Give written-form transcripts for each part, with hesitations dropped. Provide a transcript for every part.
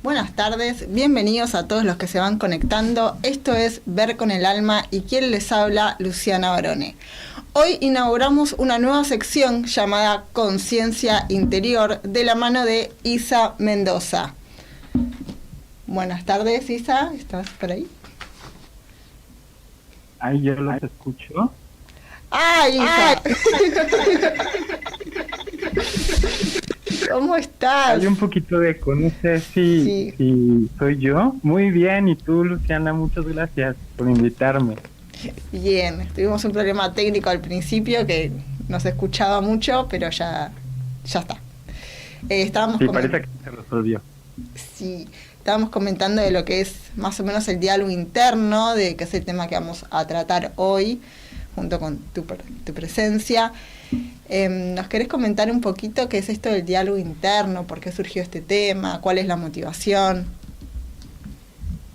Buenas tardes, bienvenidos a todos los que se van conectando. Esto es Ver con el Alma y quien les habla, Luciana Barone. Hoy inauguramos una nueva sección llamada Conciencia Interior de la mano de Isa Mendoza. Buenas tardes, Isa, ¿estás por ahí? Ay, yo los escucho. ¡Ay, Isa! ¿Cómo estás? Hay un poquito de eco, no sé si soy yo. Muy bien, y tú, Luciana, muchas gracias por invitarme. Bien, tuvimos un problema técnico al principio que no se escuchaba mucho, pero ya está. Sí, parece que se resolvió. Sí, estábamos comentando de lo que es más o menos el diálogo interno, de que es el tema que vamos a tratar hoy, junto con tu presencia. ¿Nos querés comentar un poquito qué es esto del diálogo interno? ¿Por qué surgió este tema? ¿Cuál es la motivación?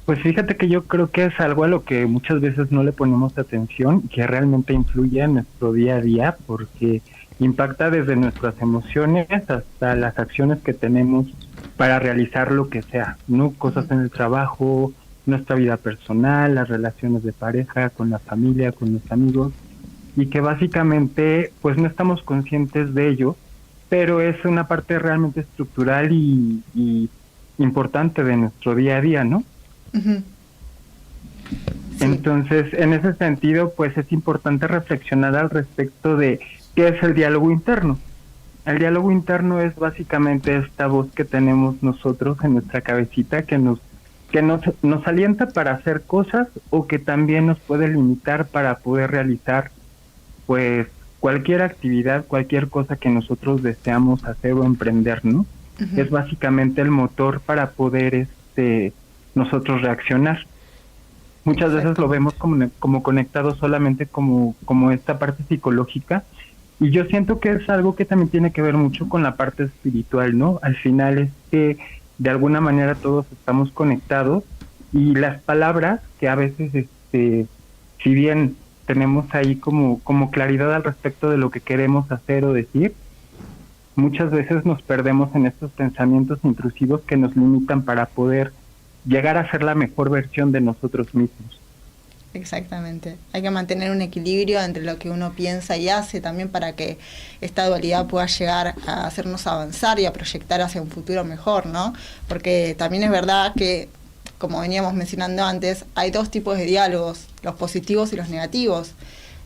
Pues fíjate que yo creo que es algo a lo que muchas veces no le ponemos atención, que realmente influye en nuestro día a día, porque impacta desde nuestras emociones hasta las acciones que tenemos para realizar lo que sea, ¿no? Cosas en el trabajo, nuestra vida personal, las relaciones de pareja, con la familia, con los amigos, y que básicamente pues no estamos conscientes de ello, pero es una parte realmente estructural y importante de nuestro día a día, ¿no? Uh-huh. Sí. Entonces, en ese sentido, pues es importante reflexionar al respecto de qué es el diálogo interno. El diálogo interno es básicamente esta voz que tenemos nosotros en nuestra cabecita que nos alienta para hacer cosas o que también nos puede limitar para poder realizar pues cualquier actividad, cualquier cosa que nosotros deseamos hacer o emprender, ¿no? Uh-huh. Es básicamente el motor para poder nosotros reaccionar. Muchas veces lo vemos como conectado solamente como esta parte psicológica, y yo siento que es algo que también tiene que ver mucho con la parte espiritual, ¿no? Al final es que de alguna manera todos estamos conectados, y las palabras que a veces, si bien tenemos ahí como claridad al respecto de lo que queremos hacer o decir, muchas veces nos perdemos en estos pensamientos intrusivos que nos limitan para poder llegar a ser la mejor versión de nosotros mismos. Exactamente. Hay que mantener un equilibrio entre lo que uno piensa y hace también para que esta dualidad pueda llegar a hacernos avanzar y a proyectar hacia un futuro mejor, ¿no? Porque también es verdad que, como veníamos mencionando antes, hay dos tipos de diálogos, los positivos y los negativos,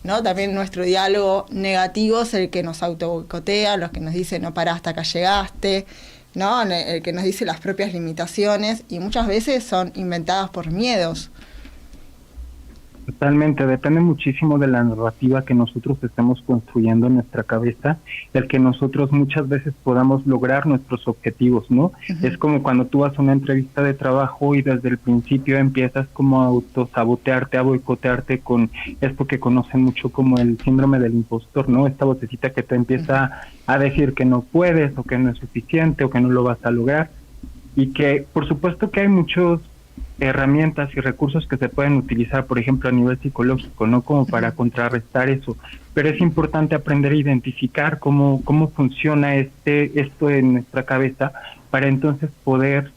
¿no? También nuestro diálogo negativo es el que nos autoboicotea, los que nos dice no pará hasta acá llegaste, ¿no? El que nos dice las propias limitaciones, y muchas veces son inventadas por miedos. Totalmente, depende muchísimo de la narrativa que nosotros estemos construyendo en nuestra cabeza, el que nosotros muchas veces podamos lograr nuestros objetivos, ¿no? Uh-huh. Es como cuando tú vas a una entrevista de trabajo y desde el principio empiezas como a autosabotearte, a boicotearte con esto que conocen mucho como el síndrome del impostor, ¿no? Esta vocecita que te empieza a decir que no puedes o que no es suficiente o que no lo vas a lograr, y que por supuesto que hay muchos herramientas y recursos que se pueden utilizar, por ejemplo, a nivel psicológico, ¿no? Como para contrarrestar eso, pero es importante aprender a identificar cómo funciona esto en nuestra cabeza para entonces poder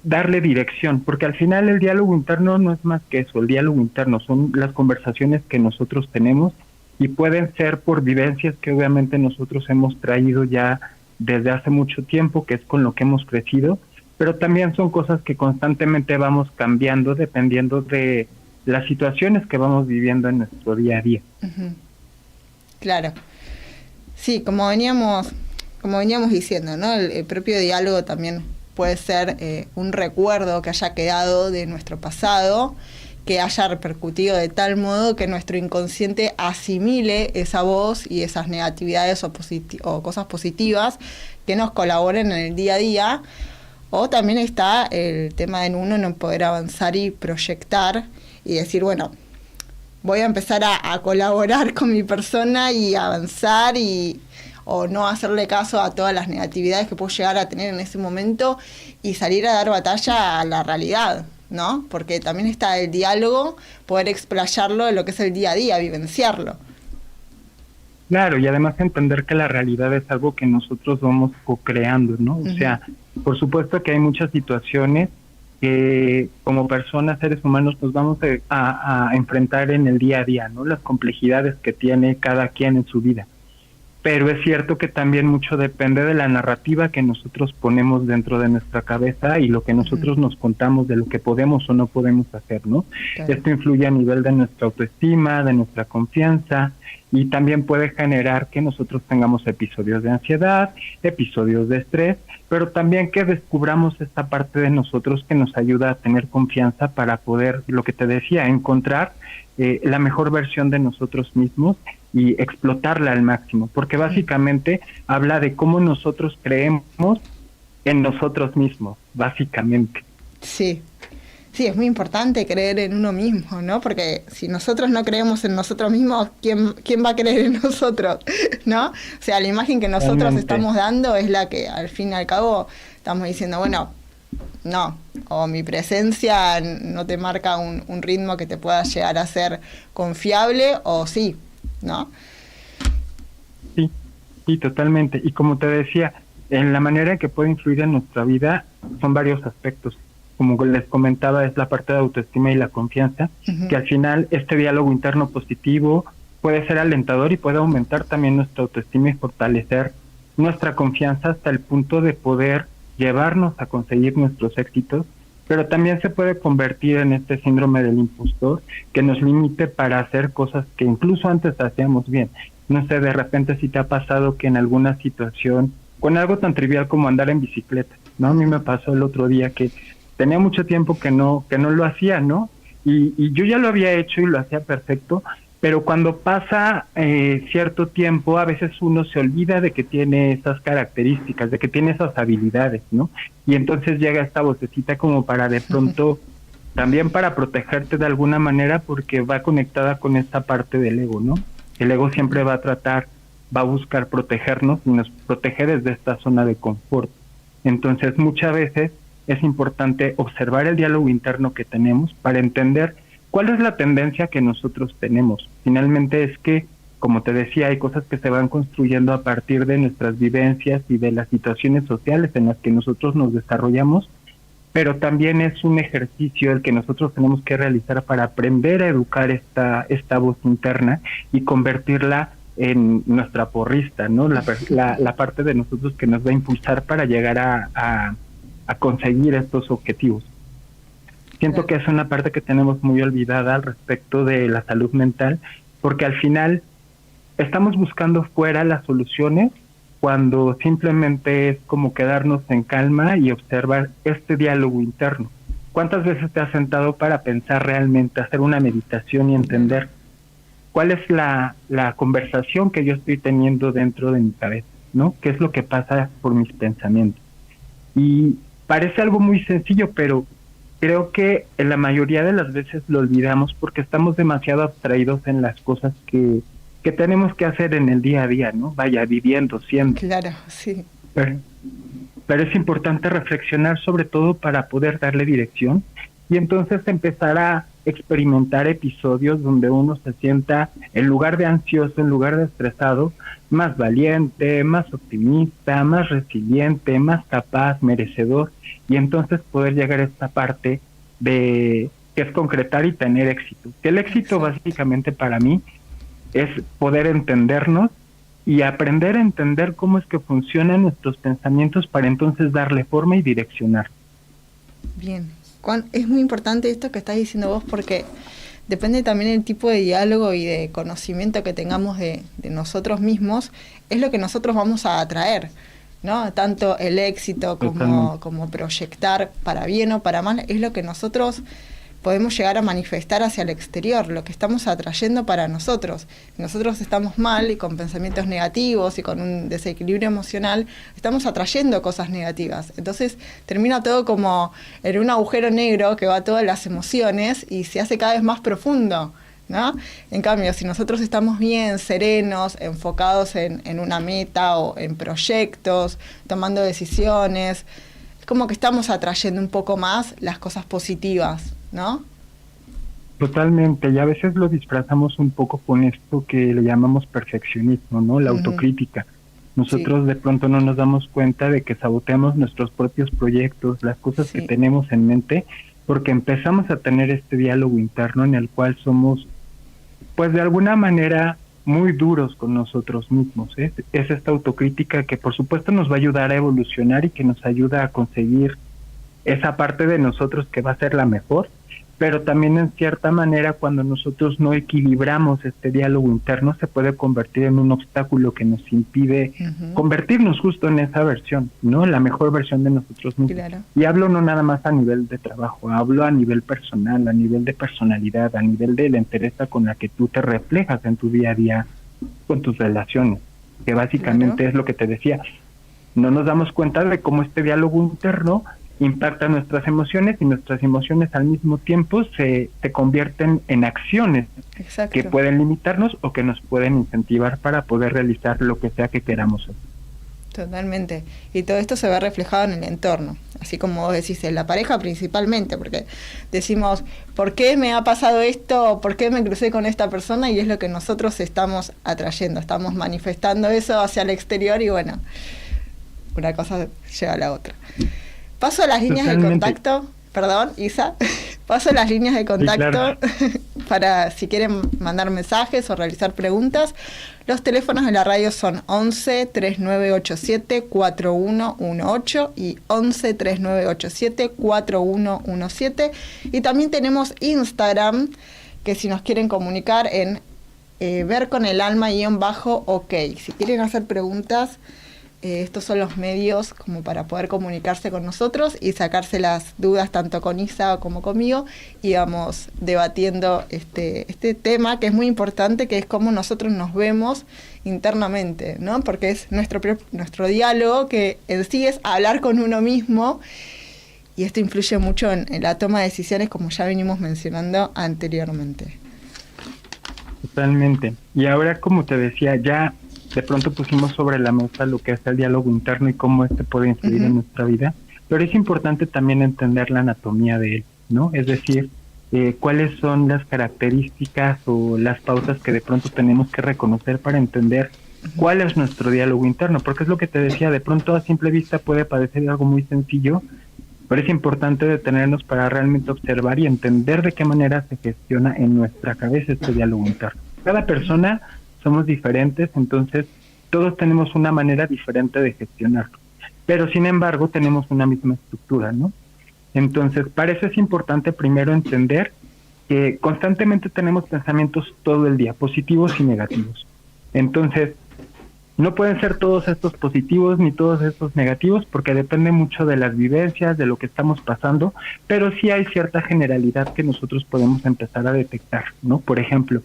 darle dirección, porque al final el diálogo interno no es más que eso. El diálogo interno son las conversaciones que nosotros tenemos, y pueden ser por vivencias que obviamente nosotros hemos traído ya desde hace mucho tiempo, que es con lo que hemos crecido, pero también son cosas que constantemente vamos cambiando dependiendo de las situaciones que vamos viviendo en nuestro día a día. Uh-huh. Claro. Sí, como veníamos diciendo, ¿no? El propio diálogo también puede ser un recuerdo que haya quedado de nuestro pasado, que haya repercutido de tal modo que nuestro inconsciente asimile esa voz y esas negatividades o cosas positivas que nos colaboren en el día a día. O también está el tema de uno no poder avanzar y proyectar y decir, bueno, voy a empezar a colaborar con mi persona y avanzar, o no hacerle caso a todas las negatividades que puedo llegar a tener en ese momento y salir a dar batalla a la realidad, ¿no? Porque también está el diálogo, poder explayarlo en lo que es el día a día, vivenciarlo. Claro, y además entender que la realidad es algo que nosotros vamos co-creando, ¿no? O sea, Por supuesto que hay muchas situaciones que como personas, seres humanos, nos vamos a enfrentar en el día a día, ¿no? Las complejidades que tiene cada quien en su vida. Pero es cierto que también mucho depende de la narrativa que nosotros ponemos dentro de nuestra cabeza y lo que nosotros nos contamos de lo que podemos o no podemos hacer, ¿no? Claro. Esto influye a nivel de nuestra autoestima, de nuestra confianza, y también puede generar que nosotros tengamos episodios de ansiedad, episodios de estrés, pero también que descubramos esta parte de nosotros que nos ayuda a tener confianza para poder, lo que te decía, encontrar la mejor versión de nosotros mismos y explotarla al máximo, porque básicamente habla de cómo nosotros creemos en nosotros mismos, básicamente. Sí, sí, es muy importante creer en uno mismo, ¿no? Porque si nosotros no creemos en nosotros mismos, ¿quién va a creer en nosotros? ¿No? O sea, la imagen que nosotros Realmente estamos dando es la que al fin y al cabo estamos diciendo, bueno, no, o mi presencia no te marca un ritmo que te pueda llegar a ser confiable, o sí, ¿no? Sí, sí, totalmente. Y como te decía, en la manera en que puede influir en nuestra vida son varios aspectos. Como les comentaba, es la parte de autoestima y la confianza, que al final este diálogo interno positivo puede ser alentador y puede aumentar también nuestra autoestima y fortalecer nuestra confianza hasta el punto de poder llevarnos a conseguir nuestros éxitos, pero también se puede convertir en este síndrome del impostor que nos limite para hacer cosas que incluso antes hacíamos bien. No sé, de repente si te ha pasado que en alguna situación, con algo tan trivial como andar en bicicleta, ¿no? A mí me pasó el otro día que tenía mucho tiempo que no lo hacía, ¿no? Y yo ya lo había hecho y lo hacía perfecto, pero cuando pasa cierto tiempo, a veces uno se olvida de que tiene esas características, de que tiene esas habilidades, ¿no? Y entonces llega esta vocecita como para de pronto, también para protegerte de alguna manera, porque va conectada con esta parte del ego, ¿no? El ego siempre va a buscar protegernos y nos protege desde esta zona de confort. Entonces muchas veces es importante observar el diálogo interno que tenemos para entender cuál es la tendencia que nosotros tenemos. Finalmente es que, como te decía, hay cosas que se van construyendo a partir de nuestras vivencias y de las situaciones sociales en las que nosotros nos desarrollamos, pero también es un ejercicio el que nosotros tenemos que realizar para aprender a educar esta voz interna y convertirla en nuestra porrista, ¿no? La parte de nosotros que nos va a impulsar para llegar a conseguir estos objetivos. Siento que es una parte que tenemos muy olvidada al respecto de la salud mental, porque al final estamos buscando fuera las soluciones cuando simplemente es como quedarnos en calma y observar este diálogo interno. ¿Cuántas veces te has sentado para pensar realmente, hacer una meditación y entender cuál es la conversación que yo estoy teniendo dentro de mi cabeza, ¿no? ¿Qué es lo que pasa por mis pensamientos? Y parece algo muy sencillo, pero creo que en la mayoría de las veces lo olvidamos porque estamos demasiado abstraídos en las cosas que tenemos que hacer en el día a día, ¿no? Vaya, viviendo, siendo. Claro, sí. Pero es importante reflexionar sobre todo para poder darle dirección y entonces empezar a experimentar episodios donde uno se sienta, en lugar de ansioso, en lugar de estresado, más valiente, más optimista, más resiliente, más capaz, merecedor, y entonces poder llegar a esta parte de que es concretar y tener éxito. Que el éxito básicamente para mí es poder entendernos y aprender a entender cómo es que funcionan nuestros pensamientos para entonces darle forma y direccionar. Bien, es muy importante esto que estás diciendo vos porque depende también del tipo de diálogo y de conocimiento que tengamos de nosotros mismos, es lo que nosotros vamos a atraer, ¿no? Tanto el éxito como proyectar para bien o para mal, es lo que nosotros podemos llegar a manifestar hacia el exterior, lo que estamos atrayendo para nosotros. Si nosotros estamos mal y con pensamientos negativos y con un desequilibrio emocional, estamos atrayendo cosas negativas. Entonces termina todo como en un agujero negro que va a todas las emociones y se hace cada vez más profundo, ¿no? En cambio, si nosotros estamos bien, serenos, enfocados en una meta o en proyectos, tomando decisiones, es como que estamos atrayendo un poco más las cosas positivas, ¿no? Totalmente, y a veces lo disfrazamos un poco con esto que le llamamos perfeccionismo, ¿no? La autocrítica. Nosotros de pronto no nos damos cuenta de que saboteamos nuestros propios proyectos, las cosas que tenemos en mente, porque empezamos a tener este diálogo interno en el cual somos, pues de alguna manera, muy duros con nosotros mismos. Es esta autocrítica que por supuesto nos va a ayudar a evolucionar y que nos ayuda a conseguir esa parte de nosotros que va a ser la mejor, pero también en cierta manera cuando nosotros no equilibramos este diálogo interno se puede convertir en un obstáculo que nos impide convertirnos justo en esa versión, ¿no? La mejor versión de nosotros mismos. Claro. Y hablo no nada más a nivel de trabajo, hablo a nivel personal, a nivel de personalidad, a nivel de la entereza con la que tú te reflejas en tu día a día con tus relaciones, que básicamente es lo que te decía. No nos damos cuenta de cómo este diálogo interno impacta nuestras emociones y nuestras emociones al mismo tiempo se convierten en acciones que pueden limitarnos o que nos pueden incentivar para poder realizar lo que sea que queramos hacer. Totalmente. Y todo esto se ve reflejado en el entorno, así como vos decís, en la pareja principalmente, porque decimos, ¿por qué me ha pasado esto? ¿Por qué me crucé con esta persona? Y es lo que nosotros estamos atrayendo, estamos manifestando eso hacia el exterior y bueno, una cosa lleva a la otra. Paso a las líneas de contacto, perdón, Isa, paso a las líneas de contacto para si quieren mandar mensajes o realizar preguntas. Los teléfonos de la radio son 11 3987 4118 y 11 3987 4117. Y también tenemos Instagram, que si nos quieren comunicar en ver con el alma_ok. Si quieren hacer preguntas, estos son los medios como para poder comunicarse con nosotros y sacarse las dudas tanto con Isa como conmigo, y vamos debatiendo este tema que es muy importante, que es cómo nosotros nos vemos internamente, ¿no? Porque es nuestro diálogo, que en sí es hablar con uno mismo, y esto influye mucho en la toma de decisiones, como ya venimos mencionando anteriormente. Totalmente. Y ahora, como te decía, ya de pronto pusimos sobre la mesa lo que es el diálogo interno y cómo este puede influir en nuestra vida, pero es importante también entender la anatomía de él, ¿no? Es decir, cuáles son las características o las pautas que de pronto tenemos que reconocer para entender cuál es nuestro diálogo interno, porque es lo que te decía, de pronto a simple vista puede parecer algo muy sencillo, pero es importante detenernos para realmente observar y entender de qué manera se gestiona en nuestra cabeza este diálogo interno. Cada persona somos diferentes, entonces todos tenemos una manera diferente de gestionarlo, pero sin embargo tenemos una misma estructura, ¿no? Entonces, para eso es importante primero entender que constantemente tenemos pensamientos todo el día, positivos y negativos. Entonces, no pueden ser todos estos positivos ni todos estos negativos, porque depende mucho de las vivencias, de lo que estamos pasando, pero sí hay cierta generalidad que nosotros podemos empezar a detectar, ¿no? Por ejemplo,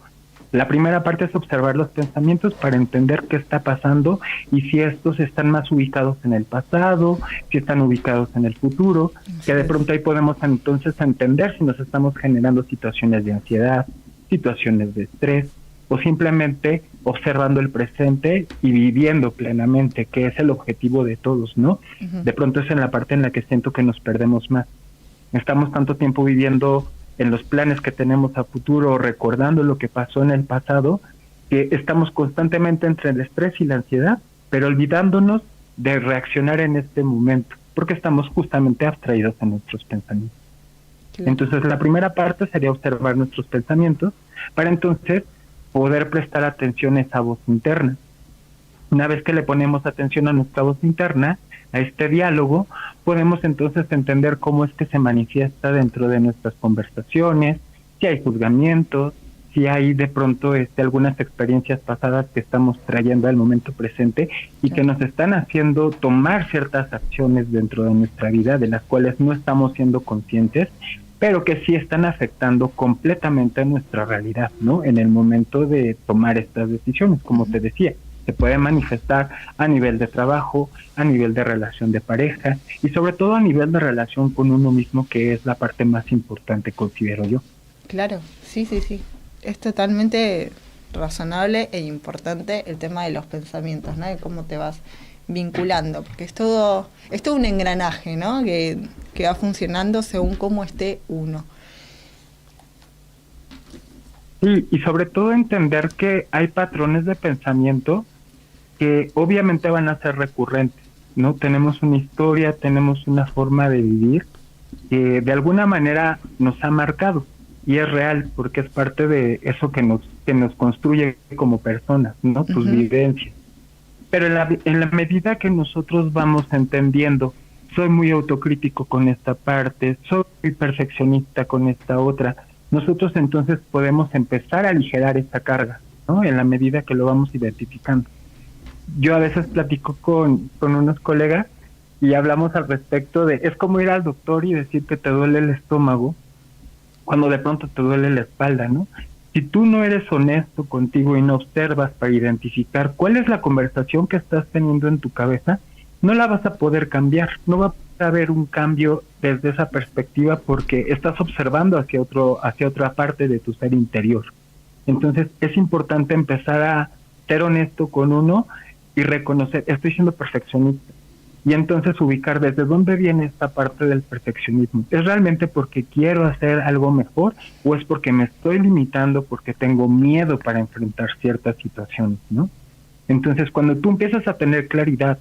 la primera parte es observar los pensamientos para entender qué está pasando y si estos están más ubicados en el pasado, si están ubicados en el futuro, que de pronto ahí podemos entonces entender si nos estamos generando situaciones de ansiedad, situaciones de estrés, o simplemente observando el presente y viviendo plenamente, que es el objetivo de todos, ¿no? De pronto es en la parte en la que siento que nos perdemos más. Estamos tanto tiempo viviendo en los planes que tenemos a futuro, recordando lo que pasó en el pasado, que estamos constantemente entre el estrés y la ansiedad, pero olvidándonos de reaccionar en este momento, porque estamos justamente abstraídos en nuestros pensamientos. Claro. Entonces, la primera parte sería observar nuestros pensamientos, para entonces poder prestar atención a esa voz interna. Una vez que le ponemos atención a nuestra voz interna, a este diálogo, podemos entonces entender cómo es que se manifiesta dentro de nuestras conversaciones, si hay juzgamientos, si hay de pronto algunas experiencias pasadas que estamos trayendo al momento presente y que nos están haciendo tomar ciertas acciones dentro de nuestra vida de las cuales no estamos siendo conscientes, pero que sí están afectando completamente a nuestra realidad, ¿no? En el momento de tomar estas decisiones, como te decía. Se puede manifestar a nivel de trabajo, a nivel de relación de pareja y sobre todo a nivel de relación con uno mismo, que es la parte más importante, considero yo. Claro, sí. Es totalmente razonable e importante el tema de los pensamientos, ¿no? De cómo te vas vinculando, porque es todo un engranaje, ¿no? Que va funcionando según cómo esté uno. Sí, y sobre todo entender que hay patrones de pensamiento que obviamente van a ser recurrentes, ¿no? Tenemos una historia, tenemos una forma de vivir que de alguna manera nos ha marcado y es real porque es parte de eso que nos construye como personas, ¿no? Tus vivencias. Pero en la medida que nosotros vamos entendiendo, soy muy autocrítico con esta parte, soy muy perfeccionista con esta otra, nosotros entonces podemos empezar a aligerar esta carga, ¿no? En la medida que lo vamos identificando. Yo a veces platico con unos colegas y hablamos al respecto de, es como ir al doctor y decir que te duele el estómago cuando de pronto te duele la espalda, ¿no? Si tú no eres honesto contigo y no observas para identificar cuál es la conversación que estás teniendo en tu cabeza, no la vas a poder cambiar, no va a haber un cambio desde esa perspectiva porque estás observando hacia otra parte de tu ser interior. Entonces es importante empezar a ser honesto con uno y reconocer, estoy siendo perfeccionista. Y entonces ubicar desde dónde viene esta parte del perfeccionismo. ¿Es realmente porque quiero hacer algo mejor o es porque me estoy limitando porque tengo miedo para enfrentar ciertas situaciones, ¿no? Entonces, cuando tú empiezas a tener claridad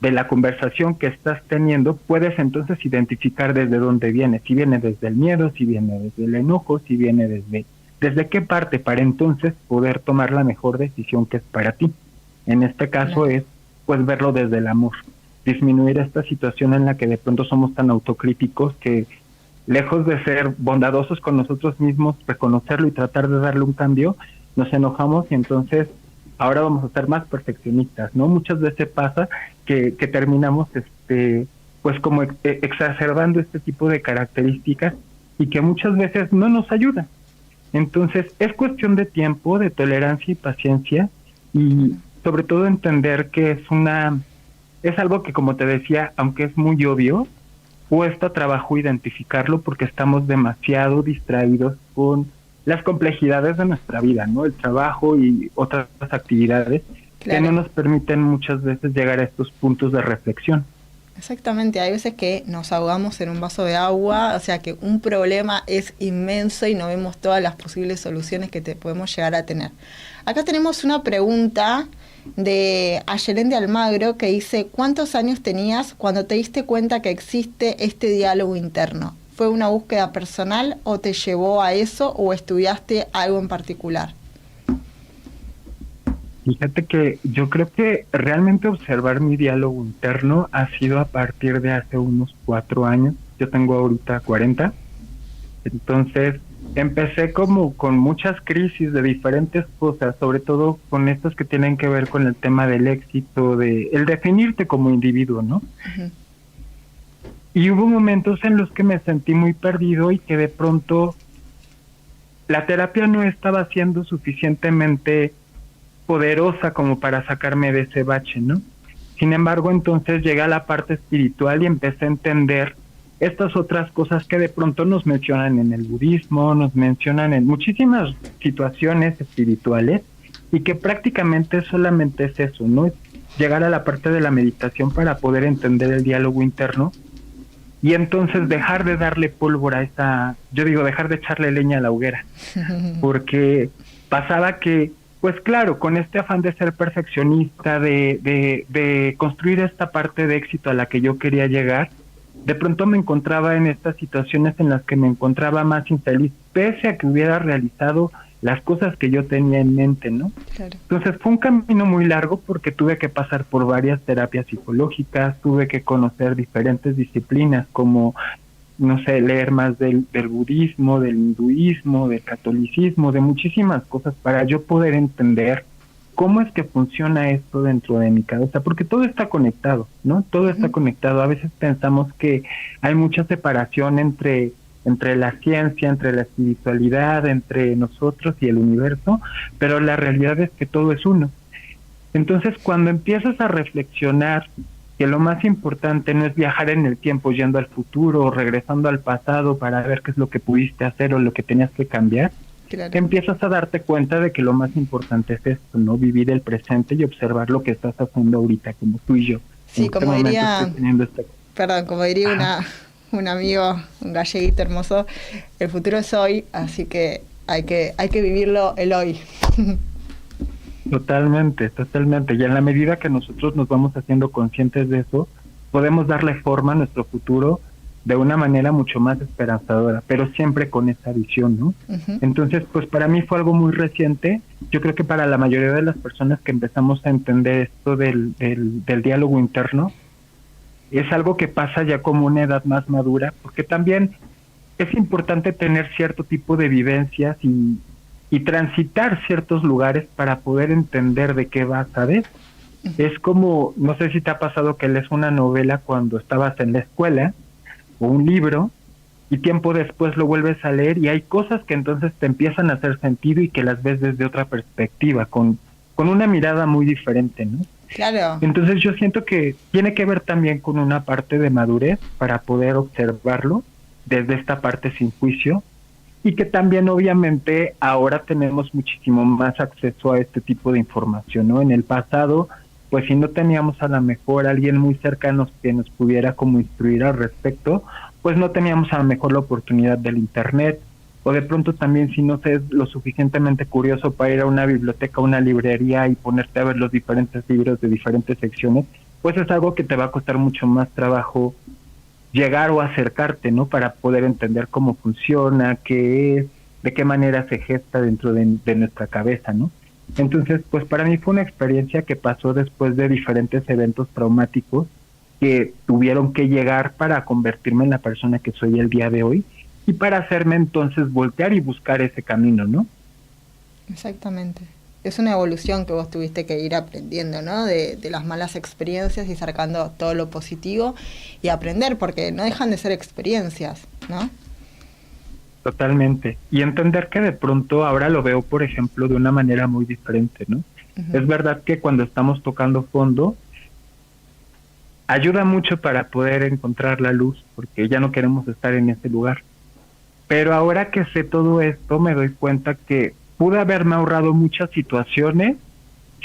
de la conversación que estás teniendo, puedes entonces identificar desde dónde viene. Si viene desde el miedo, si viene desde el enojo, si viene desde qué parte, para entonces poder tomar la mejor decisión que es para ti. En este caso es, pues, verlo desde el amor. Disminuir esta situación en la que de pronto somos tan autocríticos que, lejos de ser bondadosos con nosotros mismos, reconocerlo y tratar de darle un cambio, nos enojamos y entonces ahora vamos a ser más perfeccionistas, ¿no? Muchas veces pasa que terminamos pues como exacerbando este tipo de características y que muchas veces no nos ayudan. Entonces es cuestión de tiempo, de tolerancia y paciencia y sobre todo entender que es algo que, como te decía, aunque es muy obvio, cuesta trabajo identificarlo porque estamos demasiado distraídos con las complejidades de nuestra vida, ¿no? El trabajo y otras actividades que no nos permiten muchas veces llegar a estos puntos de reflexión. Exactamente, hay veces que nos ahogamos en un vaso de agua, o sea que un problema es inmenso y no vemos todas las posibles soluciones que podemos llegar a tener. Acá tenemos una pregunta de Ayelén de Almagro que dice, ¿cuántos años tenías cuando te diste cuenta que existe este diálogo interno? ¿Fue una búsqueda personal o te llevó a eso o estudiaste algo en particular? Fíjate que yo creo que realmente observar mi diálogo interno ha sido a partir de hace unos 4 años. Yo tengo ahorita 40. Entonces empecé como con muchas crisis de diferentes cosas, sobre todo con estas que tienen que ver con el tema del éxito, de el definirte como individuo, ¿no? Uh-huh. Y hubo momentos en los que me sentí muy perdido y que de pronto la terapia no estaba siendo suficientemente poderosa como para sacarme de ese bache, ¿no? Sin embargo, entonces llegué a la parte espiritual y empecé a entender estas otras cosas que de pronto nos mencionan en el budismo, nos mencionan en muchísimas situaciones espirituales y que prácticamente solamente es eso, ¿no? Es llegar a la parte de la meditación para poder entender el diálogo interno y entonces dejar de darle pólvora a dejar de echarle leña a la hoguera, porque pasaba que, pues claro, con este afán de ser perfeccionista, de construir esta parte de éxito a la que yo quería llegar, de pronto me encontraba en estas situaciones en las que me encontraba más infeliz, pese a que hubiera realizado las cosas que yo tenía en mente, ¿no? Claro. Entonces fue un camino muy largo porque tuve que pasar por varias terapias psicológicas, tuve que conocer diferentes disciplinas como, no sé, leer más del budismo, del hinduismo, del catolicismo, de muchísimas cosas para yo poder entender cómo es que funciona esto dentro de mi cabeza, porque todo está conectado, ¿no? Todo está conectado. A veces pensamos que hay mucha separación entre la ciencia, entre la espiritualidad, entre nosotros y el universo, pero la realidad es que todo es uno. Entonces, cuando empiezas a reflexionar que lo más importante no es viajar en el tiempo yendo al futuro o regresando al pasado para ver qué es lo que pudiste hacer o lo que tenías que cambiar, claro, empiezas a darte cuenta de que lo más importante es esto, ¿no? Vivir el presente y observar lo que estás haciendo ahorita, como tú y yo. Sí, como diría, como diría un amigo, un galleguito hermoso, el futuro es hoy, así que hay que vivirlo el hoy. Totalmente, totalmente. Y en la medida que nosotros nos vamos haciendo conscientes de eso, podemos darle forma a nuestro futuro de una manera mucho más esperanzadora, pero siempre con esa visión, ¿no? Ujú. Entonces, pues para mí fue algo muy reciente. Yo creo que para la mayoría de las personas que empezamos a entender esto del diálogo interno, es algo que pasa ya como una edad más madura, porque también es importante tener cierto tipo de vivencias y transitar ciertos lugares para poder entender de qué va, ¿sabes? Es como, no sé si te ha pasado que lees una novela cuando estabas en la escuela o un libro y tiempo después lo vuelves a leer y hay cosas que entonces te empiezan a hacer sentido y que las ves desde otra perspectiva, con una mirada muy diferente, ¿no? Claro. Entonces yo siento que tiene que ver también con una parte de madurez para poder observarlo desde esta parte sin juicio y que también obviamente ahora tenemos muchísimo más acceso a este tipo de información, ¿no? En el pasado, pues si no teníamos a lo mejor alguien muy cercano que nos pudiera como instruir al respecto, pues no teníamos a lo mejor la oportunidad del internet o de pronto también si no sé lo suficientemente curioso para ir a una biblioteca, a una librería y ponerte a ver los diferentes libros de diferentes secciones, pues es algo que te va a costar mucho más trabajo llegar o acercarte, ¿no? Para poder entender cómo funciona, qué es, de qué manera se gesta dentro de nuestra cabeza, ¿no? Entonces, pues para mí fue una experiencia que pasó después de diferentes eventos traumáticos que tuvieron que llegar para convertirme en la persona que soy el día de hoy y para hacerme entonces voltear y buscar ese camino, ¿no? Exactamente. Es una evolución que vos tuviste que ir aprendiendo, ¿no? De las malas experiencias y sacando todo lo positivo y aprender, porque no dejan de ser experiencias, ¿no? Totalmente. Y entender que de pronto ahora lo veo, por ejemplo, de una manera muy diferente, ¿no? Ujú. Es verdad que cuando estamos tocando fondo, ayuda mucho para poder encontrar la luz, porque ya no queremos estar en ese lugar. Pero ahora que sé todo esto, me doy cuenta que pude haberme ahorrado muchas situaciones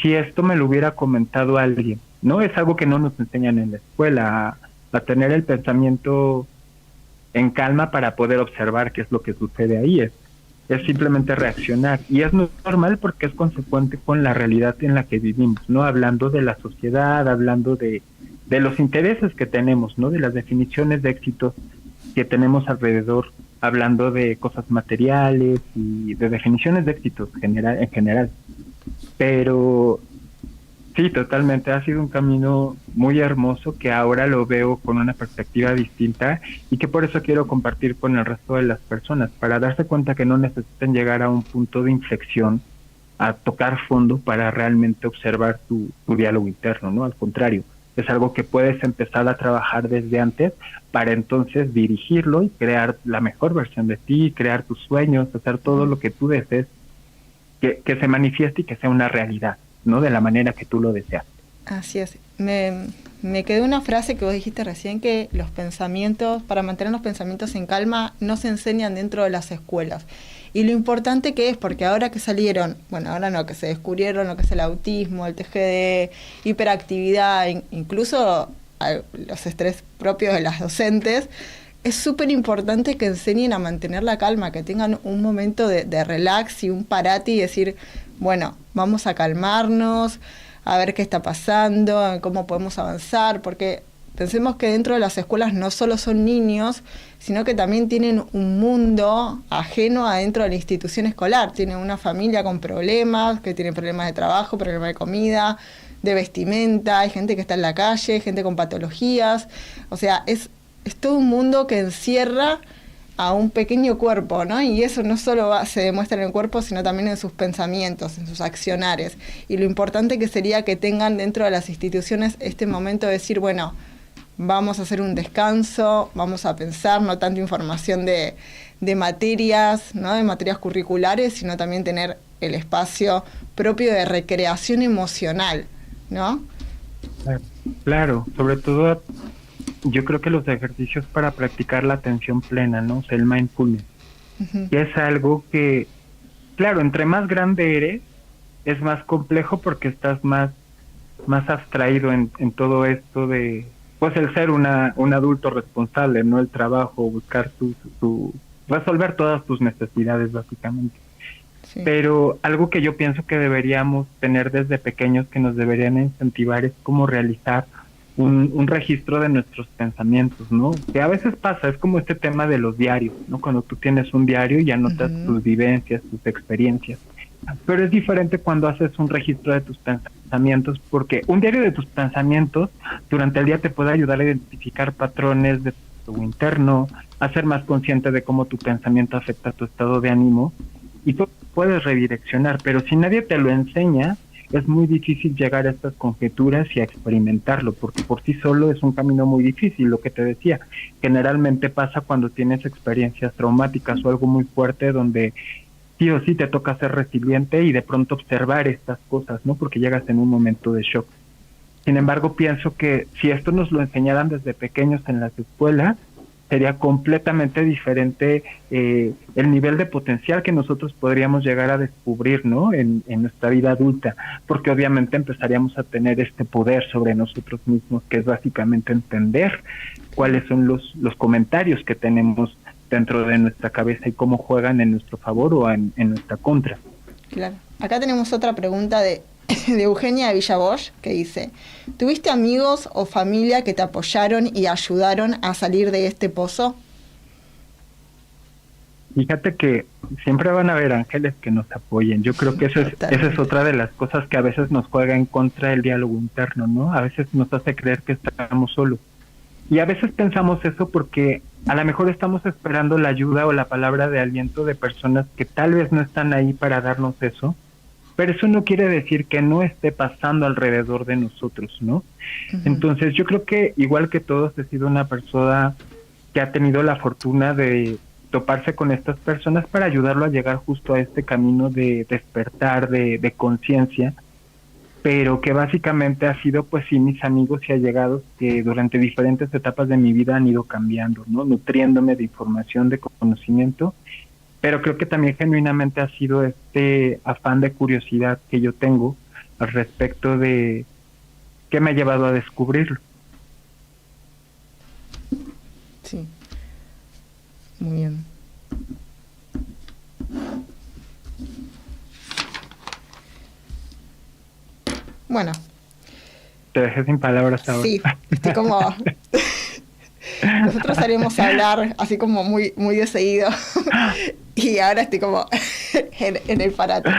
si esto me lo hubiera comentado alguien, ¿no? Es algo que no nos enseñan en la escuela, a tener el pensamiento en calma para poder observar qué es lo que sucede ahí. Es simplemente reaccionar. Y es normal porque es consecuente con la realidad en la que vivimos, ¿no? Hablando de la sociedad, hablando de los intereses que tenemos, ¿no? De las definiciones de éxito que tenemos alrededor, hablando de cosas materiales y de definiciones de éxito en general. Pero sí, totalmente. Ha sido un camino muy hermoso que ahora lo veo con una perspectiva distinta y que por eso quiero compartir con el resto de las personas, para darse cuenta que no necesitan llegar a un punto de inflexión, a tocar fondo para realmente observar tu diálogo interno, ¿no? Al contrario, es algo que puedes empezar a trabajar desde antes para entonces dirigirlo y crear la mejor versión de ti, crear tus sueños, hacer todo lo que tú desees, que se manifieste y que sea una realidad, ¿no? De la manera que tú lo deseas. Así es. Me quedó una frase que vos dijiste recién, que los pensamientos, para mantener los pensamientos en calma, no se enseñan dentro de las escuelas. Y lo importante que es, porque ahora que salieron, bueno, ahora no, que se descubrieron lo que es el autismo, el TGD, hiperactividad, incluso los estrés propios de las docentes, es súper importante que enseñen a mantener la calma, que tengan un momento de relax y un parate y decir, bueno, vamos a calmarnos, a ver qué está pasando, cómo podemos avanzar, porque pensemos que dentro de las escuelas no solo son niños, sino que también tienen un mundo ajeno adentro de la institución escolar. Tienen una familia con problemas, que tiene problemas de trabajo, problemas de comida, de vestimenta, hay gente que está en la calle, gente con patologías. O sea, es todo un mundo que encierra a un pequeño cuerpo, ¿no? Y eso no solo se demuestra en el cuerpo, sino también en sus pensamientos, en sus accionares. Y lo importante que sería que tengan dentro de las instituciones este momento de decir, bueno, vamos a hacer un descanso, vamos a pensar, no tanta información de materias, ¿no? De materias curriculares, sino también tener el espacio propio de recreación emocional, ¿no? Claro, sobre todo yo creo que los ejercicios para practicar la atención plena, ¿no? O sea, el mindfulness, que es algo que, claro, entre más grande eres, es más complejo porque estás más abstraído en todo esto de, pues, el ser un adulto responsable, ¿no? El trabajo, buscar resolver todas tus necesidades, básicamente. Sí. Pero algo que yo pienso que deberíamos tener desde pequeños, que nos deberían incentivar, es como realizar un registro de nuestros pensamientos, ¿no? Que a veces pasa, es como este tema de los diarios, ¿no? Cuando tú tienes un diario y anotas tus vivencias, tus experiencias. Pero es diferente cuando haces un registro de tus pensamientos, porque un diario de tus pensamientos durante el día te puede ayudar a identificar patrones de tu interno, a ser más consciente de cómo tu pensamiento afecta tu estado de ánimo, y tú puedes redireccionar, pero si nadie te lo enseña, es muy difícil llegar a estas conjeturas y a experimentarlo, porque por sí solo es un camino muy difícil. Lo que te decía, generalmente pasa cuando tienes experiencias traumáticas o algo muy fuerte donde sí o sí te toca ser resiliente y de pronto observar estas cosas, ¿no? Porque llegas en un momento de shock. Sin embargo, pienso que si esto nos lo enseñaran desde pequeños en las escuelas, sería completamente diferente el nivel de potencial que nosotros podríamos llegar a descubrir, ¿no? En nuestra vida adulta, porque obviamente empezaríamos a tener este poder sobre nosotros mismos, que es básicamente entender cuáles son los comentarios que tenemos dentro de nuestra cabeza y cómo juegan en nuestro favor o en nuestra contra. Claro. Acá tenemos otra pregunta de Eugenia de Villabosch, que dice: ¿tuviste amigos o familia que te apoyaron y ayudaron a salir de este pozo? Fíjate que siempre van a haber ángeles que nos apoyen. Yo creo que esa es otra de las cosas que a veces nos juega en contra del diálogo interno, ¿no? A veces nos hace creer que estamos solos. Y a veces pensamos eso porque a lo mejor estamos esperando la ayuda o la palabra de aliento de personas que tal vez no están ahí para darnos eso, pero eso no quiere decir que no esté pasando alrededor de nosotros, ¿no? Entonces yo creo que igual que todos he sido una persona que ha tenido la fortuna de toparse con estas personas para ayudarlo a llegar justo a este camino de despertar, de conciencia, pero que básicamente ha sido pues sí mis amigos y allegados que durante diferentes etapas de mi vida han ido cambiando, ¿no? Nutriéndome de información, de conocimiento, pero creo que también genuinamente ha sido este afán de curiosidad que yo tengo al respecto de qué me ha llevado a descubrirlo. Sí, muy bien. Bueno. Te dejé sin palabras ahora. Sí, estoy como... Nosotros haremos hablar así como muy, muy de seguido. Y ahora estoy como en el parate.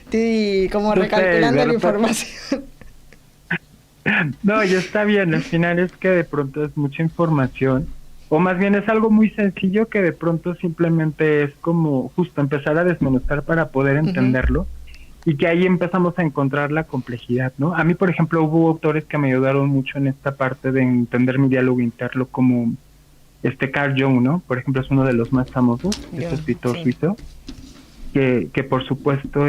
Estoy como recalculando la información. No, ya está bien. Al final es que de pronto es mucha información. O más bien es algo muy sencillo que de pronto simplemente es como justo empezar a desmenuzar para poder entenderlo. Y que ahí empezamos a encontrar la complejidad, ¿no? A mí, por ejemplo, hubo autores que me ayudaron mucho en esta parte de entender mi diálogo interno, como Carl Jung, ¿no? Por ejemplo, es uno de los más famosos, este escritor suizo, que por supuesto,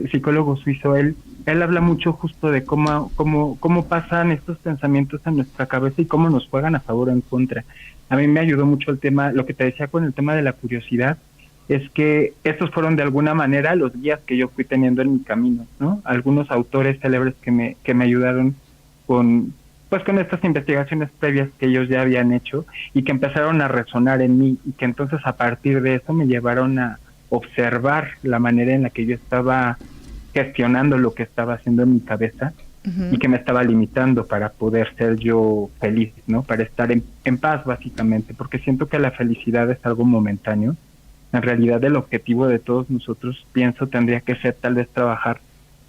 psicólogo suizo, él habla mucho justo de cómo pasan estos pensamientos en nuestra cabeza y cómo nos juegan a favor o en contra. A mí me ayudó mucho el tema, lo que te decía con el tema de la curiosidad, es que estos fueron de alguna manera los guías que yo fui teniendo en mi camino, ¿no? Algunos autores célebres que me ayudaron con estas investigaciones previas que ellos ya habían hecho y que empezaron a resonar en mí y que entonces a partir de eso me llevaron a observar la manera en la que yo estaba gestionando lo que estaba haciendo en mi cabeza y que me estaba limitando para poder ser yo feliz, ¿no? Para estar en paz básicamente, porque siento que la felicidad es algo momentáneo. En realidad el objetivo de todos nosotros, pienso, tendría que ser tal vez trabajar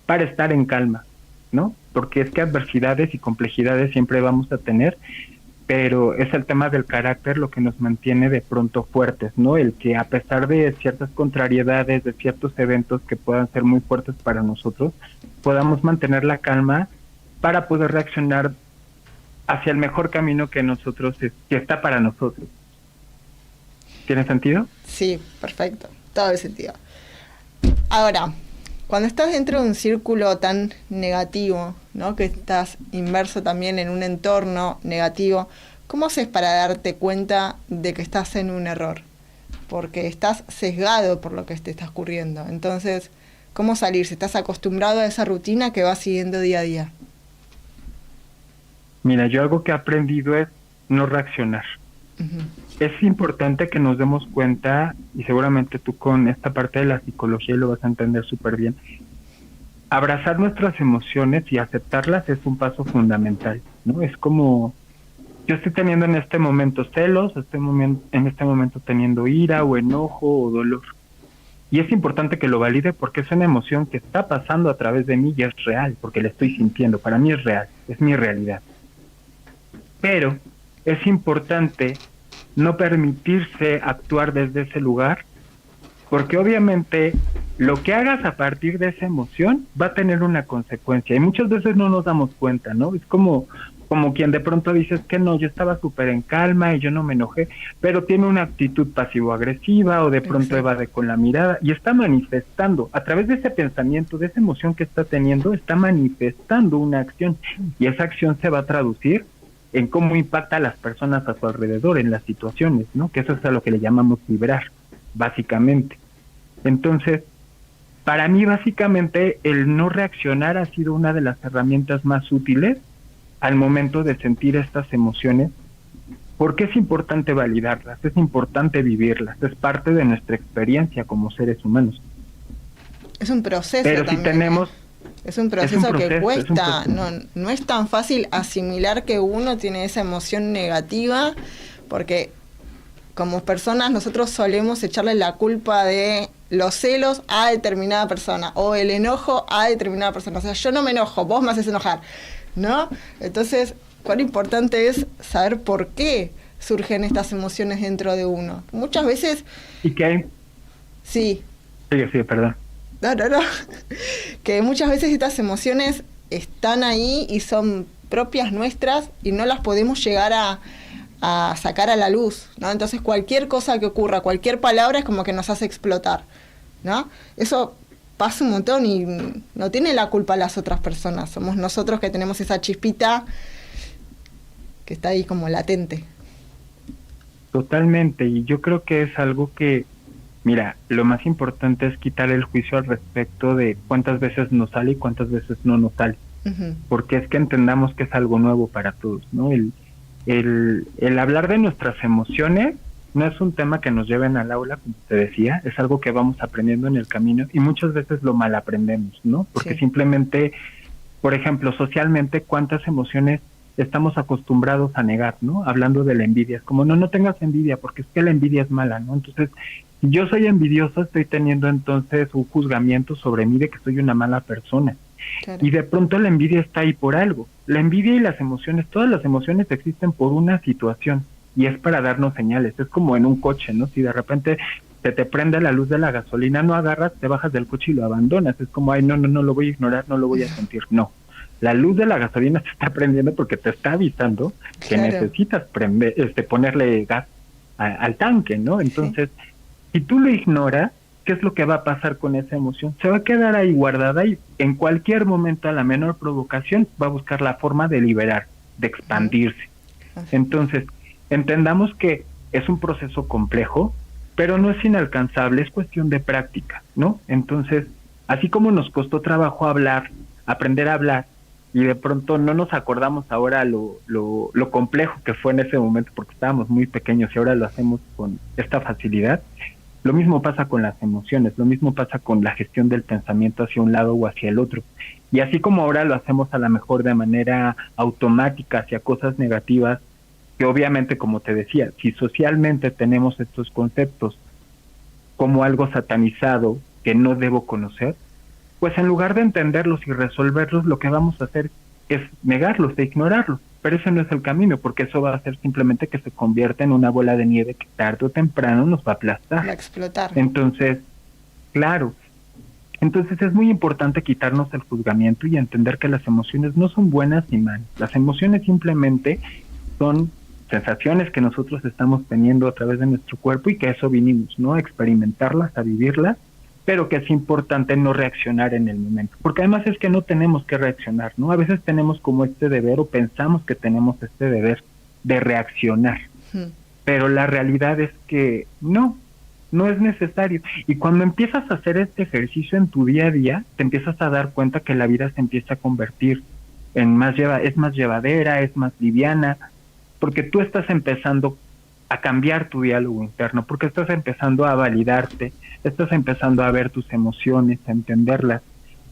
para estar en calma, ¿no? Porque es que adversidades y complejidades siempre vamos a tener, pero es el tema del carácter lo que nos mantiene de pronto fuertes, ¿no? El que a pesar de ciertas contrariedades, de ciertos eventos que puedan ser muy fuertes para nosotros, podamos mantener la calma para poder reaccionar hacia el mejor camino que que está para nosotros. ¿Tiene sentido? Sí, perfecto. Todo el sentido. Ahora, cuando estás dentro de un círculo tan negativo, ¿no? Que estás inmerso también en un entorno negativo, ¿cómo haces para darte cuenta de que estás en un error? Porque estás sesgado por lo que te está ocurriendo. Entonces, ¿cómo salir? Si estás acostumbrado a esa rutina que vas siguiendo día a día. Mira, yo algo que he aprendido es no reaccionar. es importante que nos demos cuenta, y seguramente tú con esta parte de la psicología lo vas a entender súper bien, abrazar nuestras emociones y aceptarlas es un paso fundamental, ¿no? Es como, yo estoy teniendo en este momento celos, en este momento teniendo ira o enojo o dolor. Y es importante que lo valide porque es una emoción que está pasando a través de mí y es real, porque la estoy sintiendo. Para mí es real, es mi realidad. Pero es importante no permitirse actuar desde ese lugar, porque obviamente lo que hagas a partir de esa emoción va a tener una consecuencia y muchas veces no nos damos cuenta, ¿no? Es como quien de pronto dices que no, yo estaba súper en calma y yo no me enojé, pero tiene una actitud pasivo-agresiva o de pronto evade con la mirada y está manifestando, a través de ese pensamiento, de esa emoción que está teniendo, está manifestando una acción y esa acción se va a traducir en cómo impacta a las personas a su alrededor, en las situaciones, ¿no? Que eso es a lo que le llamamos vibrar, básicamente. Entonces, para mí básicamente el no reaccionar ha sido una de las herramientas más útiles al momento de sentir estas emociones, porque es importante validarlas, es importante vivirlas, es parte de nuestra experiencia como seres humanos. Es un proceso. Pero también, si tenemos... Es un proceso que cuesta, no es tan fácil asimilar que uno tiene esa emoción negativa, porque como personas nosotros solemos echarle la culpa de los celos a determinada persona, o el enojo a determinada persona. O sea, yo no me enojo, vos me haces enojar, ¿no? Entonces, cuán importante es saber por qué surgen estas emociones dentro de uno. Muchas veces... ¿Y qué hay? Sí. Sí, perdón. No. Que muchas veces estas emociones están ahí y son propias nuestras y no las podemos llegar a sacar a la luz, ¿no? Entonces cualquier cosa que ocurra, cualquier palabra es como que nos hace explotar, ¿no? Eso pasa un montón y no tiene la culpa las otras personas, somos nosotros que tenemos esa chispita que está ahí como latente. Totalmente, y yo creo que es algo que, mira, lo más importante es quitar el juicio al respecto de cuántas veces nos sale y cuántas veces no nos sale, porque es que entendamos que es algo nuevo para todos, ¿no? El hablar de nuestras emociones no es un tema que nos lleven al aula, como te decía, es algo que vamos aprendiendo en el camino y muchas veces lo mal aprendemos, ¿no? Porque simplemente, por ejemplo, socialmente, ¿cuántas emociones estamos acostumbrados a negar, ¿no? Hablando de la envidia, es como, no tengas envidia, porque es que la envidia es mala, ¿no? Entonces, si yo soy envidioso, estoy teniendo entonces un juzgamiento sobre mí de que soy una mala persona. Claro. Y de pronto la envidia está ahí por algo. La envidia y las emociones, todas las emociones existen por una situación y es para darnos señales. Es como en un coche, ¿no? Si de repente se te prende la luz de la gasolina, no agarras, te bajas del coche y lo abandonas. Es como, ay, no lo voy a ignorar, no lo voy a sentir. No. La luz de la gasolina se está prendiendo porque te está avisando que necesitas ponerle gas al tanque, ¿no? Entonces, si tú lo ignoras, ¿qué es lo que va a pasar con esa emoción? Se va a quedar ahí guardada y en cualquier momento, a la menor provocación, va a buscar la forma de liberar, de expandirse. Entonces, entendamos que es un proceso complejo, pero no es inalcanzable, es cuestión de práctica, ¿no? Entonces, así como nos costó trabajo aprender a hablar, y de pronto no nos acordamos ahora lo complejo que fue en ese momento porque estábamos muy pequeños y ahora lo hacemos con esta facilidad. Lo mismo pasa con las emociones, lo mismo pasa con la gestión del pensamiento hacia un lado o hacia el otro. Y así como ahora lo hacemos a lo mejor de manera automática hacia cosas negativas, que obviamente, como te decía, si socialmente tenemos estos conceptos como algo satanizado que no debo conocer, pues en lugar de entenderlos y resolverlos, lo que vamos a hacer es negarlos e ignorarlos. Pero ese no es el camino, porque eso va a hacer simplemente que se convierta en una bola de nieve que tarde o temprano nos va a aplastar. Va a explotar. Entonces, claro. Entonces es muy importante quitarnos el juzgamiento y entender que las emociones no son buenas ni malas. Las emociones simplemente son sensaciones que nosotros estamos teniendo a través de nuestro cuerpo y que a eso vinimos, ¿no? A experimentarlas, a vivirlas, pero que es importante no reaccionar en el momento, porque además es que no tenemos que reaccionar, ¿no? A veces tenemos como este deber o pensamos que tenemos este deber de reaccionar, pero la realidad es que no es necesario. Y cuando empiezas a hacer este ejercicio en tu día a día, te empiezas a dar cuenta que la vida se empieza a convertir en es más llevadera, es más liviana, porque tú estás empezando a cambiar tu diálogo interno, porque estás empezando a validarte, estás empezando a ver tus emociones, a entenderlas,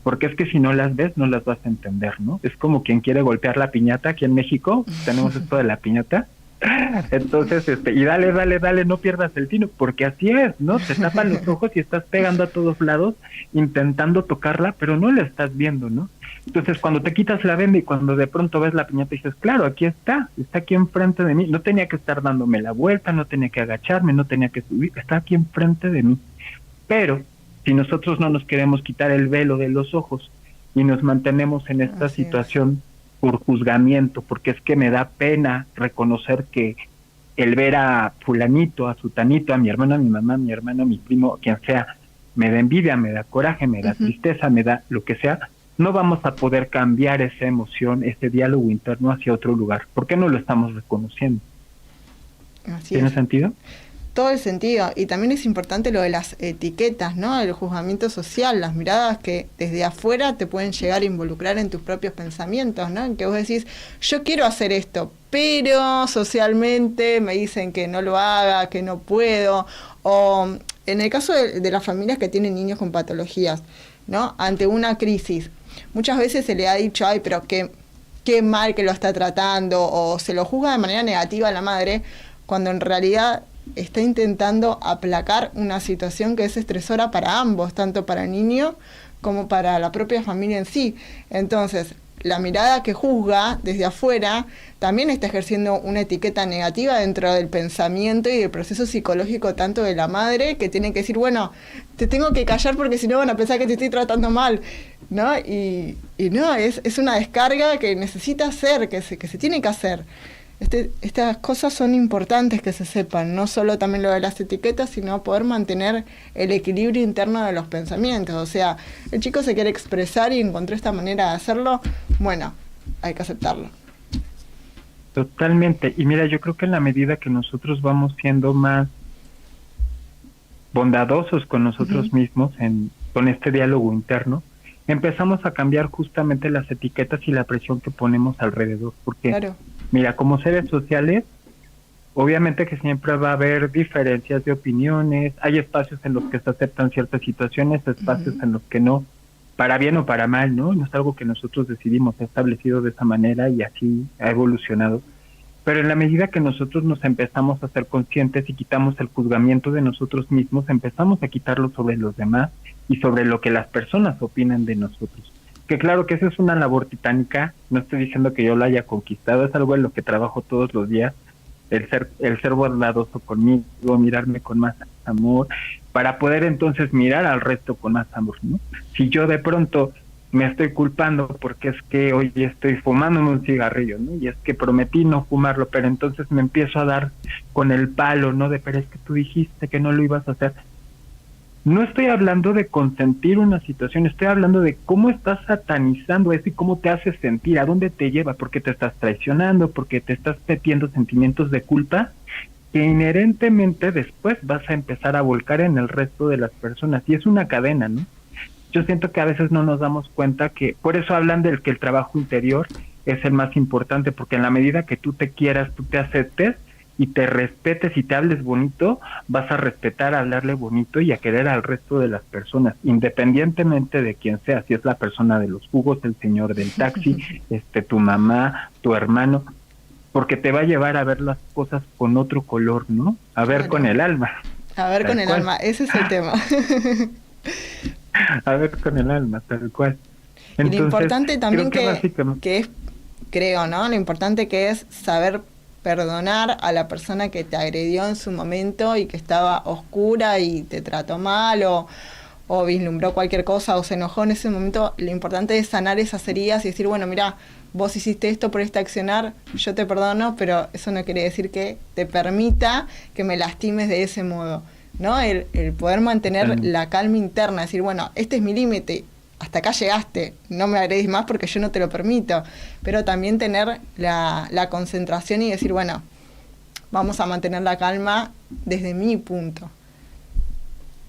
porque es que si no las ves, no las vas a entender, ¿no? Es como quien quiere golpear la piñata. Aquí en México tenemos esto de la piñata. Entonces, y dale, no pierdas el tino, porque así es, ¿no? Te tapan los ojos y estás pegando a todos lados, intentando tocarla, pero no la estás viendo, ¿no? Entonces, cuando te quitas la venda y cuando de pronto ves la piñata, dices, claro, aquí está aquí enfrente de mí, no tenía que estar dándome la vuelta, no tenía que agacharme, no tenía que subir, está aquí enfrente de mí. Pero si nosotros no nos queremos quitar el velo de los ojos y nos mantenemos en esta situación por juzgamiento, porque es que me da pena reconocer que el ver a fulanito, a sutanito, a mi hermana, a mi mamá, a mi hermano, a mi primo, quien sea, me da envidia, me da coraje, me da tristeza, me da lo que sea, no vamos a poder cambiar esa emoción, ese diálogo interno hacia otro lugar. ¿Por qué no lo estamos reconociendo? ¿Tiene sentido? Todo el sentido. Y también es importante lo de las etiquetas, ¿no? El juzgamiento social, las miradas que desde afuera te pueden llegar a involucrar en tus propios pensamientos, ¿no? En que vos decís, yo quiero hacer esto, pero socialmente me dicen que no lo haga, que no puedo. O en el caso de las familias que tienen niños con patologías, ¿no? Ante una crisis, muchas veces se le ha dicho, ay, pero qué mal que lo está tratando, o se lo juzga de manera negativa a la madre, cuando en realidad está intentando aplacar una situación que es estresora para ambos, tanto para el niño como para la propia familia en sí. Entonces, la mirada que juzga desde afuera también está ejerciendo una etiqueta negativa dentro del pensamiento y del proceso psicológico tanto de la madre, que tiene que decir, bueno, te tengo que callar porque si no van a pensar que te estoy tratando mal, ¿no? Y no, es una descarga que necesita hacer, que se tiene que hacer. Estas cosas son importantes que se sepan, no solo también lo de las etiquetas, sino poder mantener el equilibrio interno de los pensamientos. O sea, el chico se quiere expresar y encontró esta manera de hacerlo, bueno, hay que aceptarlo. Totalmente. Y mira, yo creo que en la medida que nosotros vamos siendo más bondadosos con nosotros mismos, con este diálogo interno, empezamos a cambiar justamente las etiquetas y la presión que ponemos alrededor, porque claro. Mira, como seres sociales, obviamente que siempre va a haber diferencias de opiniones, hay espacios en los que se aceptan ciertas situaciones, espacios en los que no, para bien o para mal, ¿no? No es algo que nosotros decidimos, se ha establecido de esa manera y así ha evolucionado. Pero en la medida que nosotros nos empezamos a ser conscientes y quitamos el juzgamiento de nosotros mismos, empezamos a quitarlo sobre los demás y sobre lo que las personas opinan de nosotros. Que claro que eso es una labor titánica, no estoy diciendo que yo la haya conquistado, es algo en lo que trabajo todos los días, el ser bondadoso conmigo, mirarme con más amor, para poder entonces mirar al resto con más amor, ¿no? Si yo de pronto me estoy culpando porque es que hoy estoy fumándome un cigarrillo, ¿no? Y es que prometí no fumarlo, pero entonces me empiezo a dar con el palo, ¿no? Pero es que tú dijiste que no lo ibas a hacer. No estoy hablando de consentir una situación, estoy hablando de cómo estás satanizando eso y cómo te hace sentir, a dónde te lleva, porque te estás traicionando, porque te estás metiendo sentimientos de culpa que inherentemente después vas a empezar a volcar en el resto de las personas. Y es una cadena, ¿no? Yo siento que a veces no nos damos cuenta que, por eso hablan del que el trabajo interior es el más importante, porque en la medida que tú te quieras, tú te aceptes, y te respetes y te hables bonito, vas a respetar, a hablarle bonito y a querer al resto de las personas, independientemente de quién sea, si es la persona de los jugos, el señor del taxi, tu mamá, tu hermano, porque te va a llevar a ver las cosas con otro color, ¿no? A ver claro. Con el alma. A ver con el alma, ese es el tema. A ver con el alma, tal cual. Entonces, y lo importante también que es, creo, ¿no? Lo importante que es saber perdonar a la persona que te agredió en su momento y que estaba oscura y te trató mal o vislumbró cualquier cosa o se enojó en ese momento. Lo importante es sanar esas heridas y decir, bueno, mira, vos hiciste esto por este accionar, yo te perdono, pero eso no quiere decir que te permita que me lastimes de ese modo, ¿no? El poder mantener la calma interna, decir, bueno, este es mi límite, hasta acá llegaste, no me agredís más porque yo no te lo permito, pero también tener la concentración y decir, bueno, vamos a mantener la calma desde mi punto.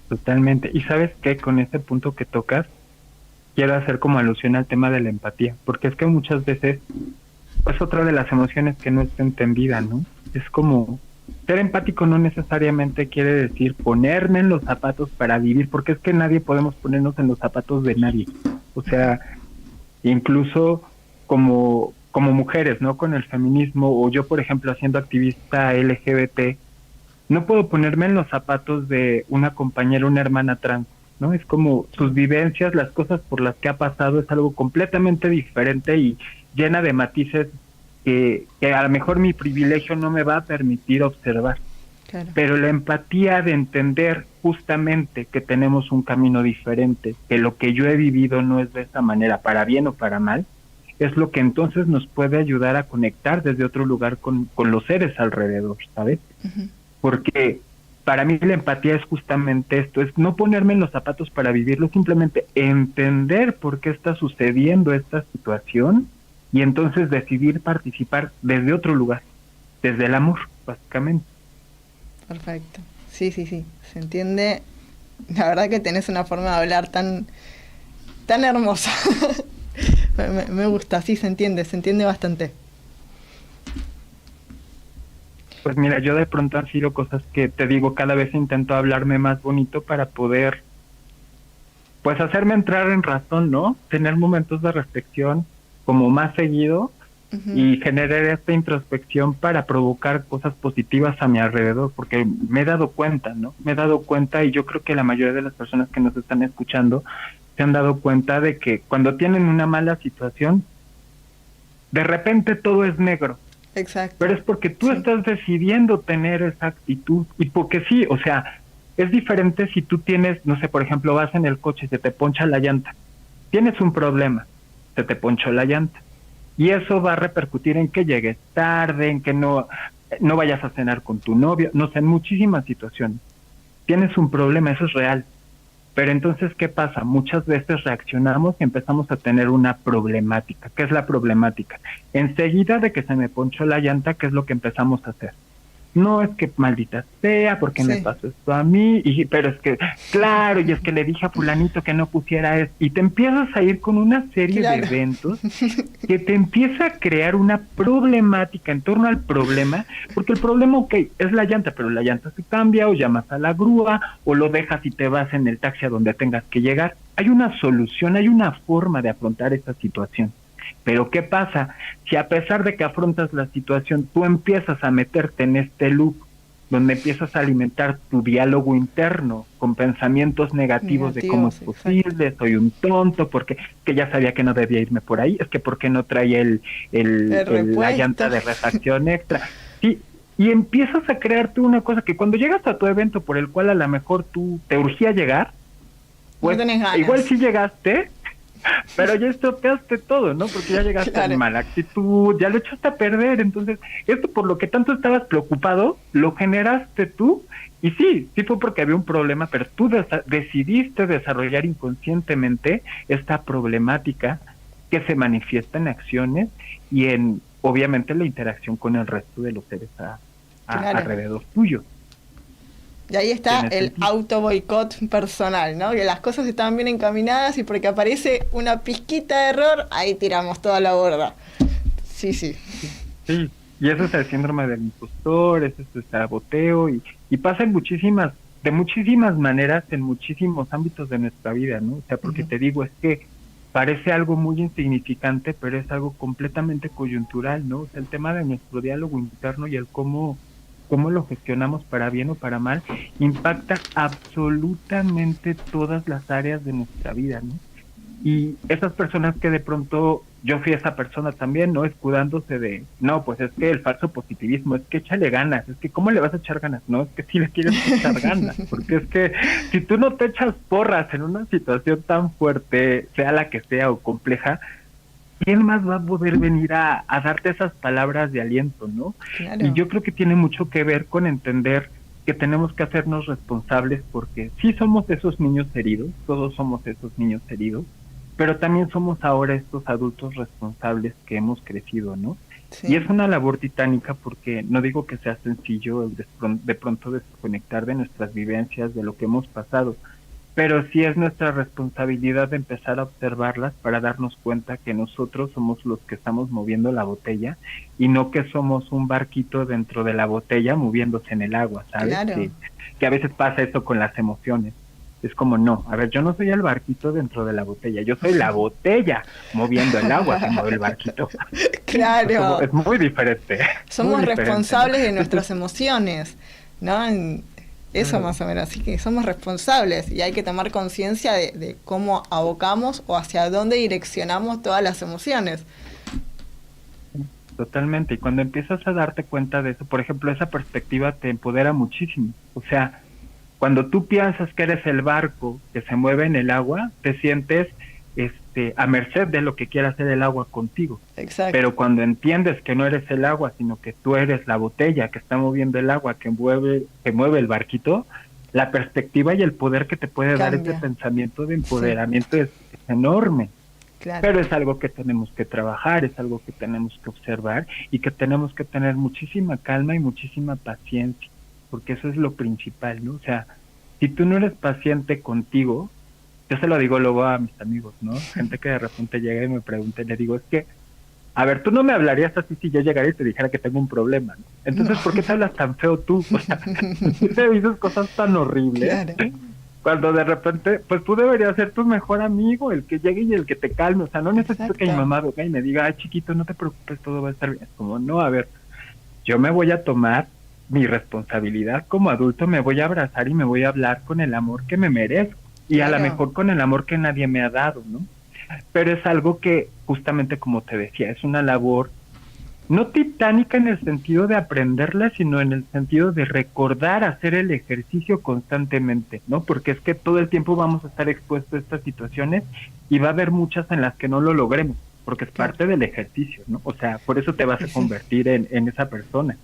Totalmente. Y sabes qué, con ese punto que tocas, quiero hacer como alusión al tema de la empatía, porque es que muchas veces es otra de las emociones que no está entendida, ¿no? Es como ser empático no necesariamente quiere decir ponerme en los zapatos para vivir, porque es que nadie podemos ponernos en los zapatos de nadie. O sea, incluso como mujeres, ¿no? Con el feminismo, o yo, por ejemplo, siendo activista LGBT, no puedo ponerme en los zapatos de una compañera, una hermana trans, ¿no? Es como sus vivencias, las cosas por las que ha pasado, es algo completamente diferente y llena de matices que a lo mejor mi privilegio no me va a permitir observar. Claro. Pero la empatía de entender justamente que tenemos un camino diferente, que lo que yo he vivido no es de esa manera, para bien o para mal, es lo que entonces nos puede ayudar a conectar desde otro lugar con los seres alrededor, ¿sabes? Uh-huh. Porque para mí la empatía es justamente esto, es no ponerme en los zapatos para vivirlo, simplemente entender por qué está sucediendo esta situación y entonces decidir participar desde otro lugar, desde el amor, básicamente. Perfecto. Sí, se entiende. La verdad que tenés una forma de hablar tan hermosa. me gusta, sí, se entiende bastante. Pues mira, yo de pronto han sido cosas que te digo, cada vez intento hablarme más bonito para poder, pues hacerme entrar en razón, ¿no? Tener momentos de reflexión como más seguido. Uh-huh. Y generar esta introspección para provocar cosas positivas a mi alrededor, porque me he dado cuenta, ¿no? Me he dado cuenta, y yo creo que la mayoría de las personas que nos están escuchando se han dado cuenta de que cuando tienen una mala situación, de repente todo es negro. Exacto. Pero es porque tú estás decidiendo tener esa actitud, y porque sí, o sea, es diferente si tú tienes, no sé, por ejemplo, vas en el coche y se te poncha la llanta, tienes un problema, se te ponchó la llanta. Y eso va a repercutir en que llegues tarde, en que no vayas a cenar con tu novio, no sé, en muchísimas situaciones. Tienes un problema, eso es real. Pero entonces, ¿qué pasa? Muchas veces reaccionamos y empezamos a tener una problemática. ¿Qué es la problemática? Enseguida de que se me ponchó la llanta, ¿qué es lo que empezamos a hacer? No, es que maldita sea, porque me pasó esto a mí, pero es que, claro, y es que le dije a fulanito que no pusiera eso, y te empiezas a ir con una serie de eventos que te empieza a crear una problemática en torno al problema, porque el problema, ok, es la llanta, pero la llanta se cambia, o llamas a la grúa, o lo dejas y te vas en el taxi a donde tengas que llegar. Hay una solución, hay una forma de afrontar esa situación. Pero ¿qué pasa? Si a pesar de que afrontas la situación, tú empiezas a meterte en este loop, donde empiezas a alimentar tu diálogo interno con pensamientos negativos de cómo es posible, soy un tonto, porque que ya sabía que no debía irme por ahí, es que por qué no traía la llanta de refacción extra. Sí, y empiezas a crearte una cosa que cuando llegas a tu evento por el cual a lo mejor tú te urgía llegar, pues no igual sí llegaste, pero ya estropeaste todo, ¿no? Porque ya llegaste en mala actitud, ya lo echaste a perder. Entonces, esto por lo que tanto estabas preocupado, lo generaste tú. Y sí fue porque había un problema, pero tú decidiste desarrollar inconscientemente esta problemática que se manifiesta en acciones y en, obviamente, la interacción con el resto de los seres alrededor tuyo. Y ahí está el auto boicot personal, ¿no? Que las cosas estaban bien encaminadas y porque aparece una pizquita de error, ahí tiramos toda la borda. Sí. Sí, y eso es el síndrome del impostor, eso es el saboteo, y pasa de muchísimas maneras, en muchísimos ámbitos de nuestra vida, ¿no? O sea, porque te digo, es que parece algo muy insignificante, pero es algo completamente coyuntural, ¿no? O sea, el tema de nuestro diálogo interno y el cómo lo gestionamos para bien o para mal, impacta absolutamente todas las áreas de nuestra vida, ¿no? Y esas personas que de pronto, yo fui esa persona también, ¿no? Escudándose de, no, pues es que el falso positivismo, es que échale ganas, es que ¿cómo le vas a echar ganas? No, es que sí le quieres echar ganas, porque es que si tú no te echas porras en una situación tan fuerte, sea la que sea o compleja, ¿quién más va a poder venir a darte esas palabras de aliento, no? Claro. Y yo creo que tiene mucho que ver con entender que tenemos que hacernos responsables porque sí somos esos niños heridos, todos somos esos niños heridos, pero también somos ahora estos adultos responsables que hemos crecido, ¿no? Sí. Y es una labor titánica porque no digo que sea sencillo de pronto desconectar de nuestras vivencias, de lo que hemos pasado, pero sí es nuestra responsabilidad de empezar a observarlas para darnos cuenta que nosotros somos los que estamos moviendo la botella y no que somos un barquito dentro de la botella moviéndose en el agua, ¿sabes? Claro. Que a veces pasa eso con las emociones. Es como, no, a ver, yo no soy el barquito dentro de la botella, yo soy la botella moviendo el agua que mueve el barquito. Claro. Es muy diferente. Somos muy diferente, responsables, ¿no? de nuestras emociones, ¿no? Eso más o menos, así que somos responsables y hay que tomar conciencia de cómo abocamos o hacia dónde direccionamos todas las emociones. Totalmente, y cuando empiezas a darte cuenta de eso, por ejemplo, esa perspectiva te empodera muchísimo. O sea, cuando tú piensas que eres el barco que se mueve en el agua, te sientes a merced de lo que quiera hacer el agua contigo. Exacto. Pero cuando entiendes que no eres el agua, sino que tú eres la botella que está moviendo el agua, que mueve el barquito, la perspectiva y el poder que te puede dar ese pensamiento de empoderamiento es enorme. Claro. Pero es algo que tenemos que trabajar, es algo que tenemos que observar y que tenemos que tener muchísima calma y muchísima paciencia, porque eso es lo principal, ¿no? O sea, si tú no eres paciente contigo, yo se lo digo luego a mis amigos, ¿no? Gente que de repente llega y me pregunta y le digo, es que, a ver, tú no me hablarías así si yo llegara y te dijera que tengo un problema, ¿no? Entonces, no. ¿Por qué te hablas tan feo tú? O sea, te dices cosas tan horribles. Claro. Cuando de repente, pues tú deberías ser tu mejor amigo, el que llegue y el que te calme. O sea, no necesito Exacto. que mi mamá venga y me diga, ay, chiquito, no te preocupes, todo va a estar bien. Es como, no, a ver, yo me voy a tomar mi responsabilidad como adulto, me voy a abrazar y me voy a hablar con el amor que me merezco. Y claro. A lo mejor con el amor que nadie me ha dado, ¿no? Pero es algo que, justamente como te decía, es una labor no titánica en el sentido de aprenderla, sino en el sentido de recordar hacer el ejercicio constantemente, ¿no? Porque es que todo el tiempo vamos a estar expuestos a estas situaciones y va a haber muchas en las que no lo logremos, porque es parte del ejercicio, ¿no? O sea, por eso te vas a convertir en esa persona,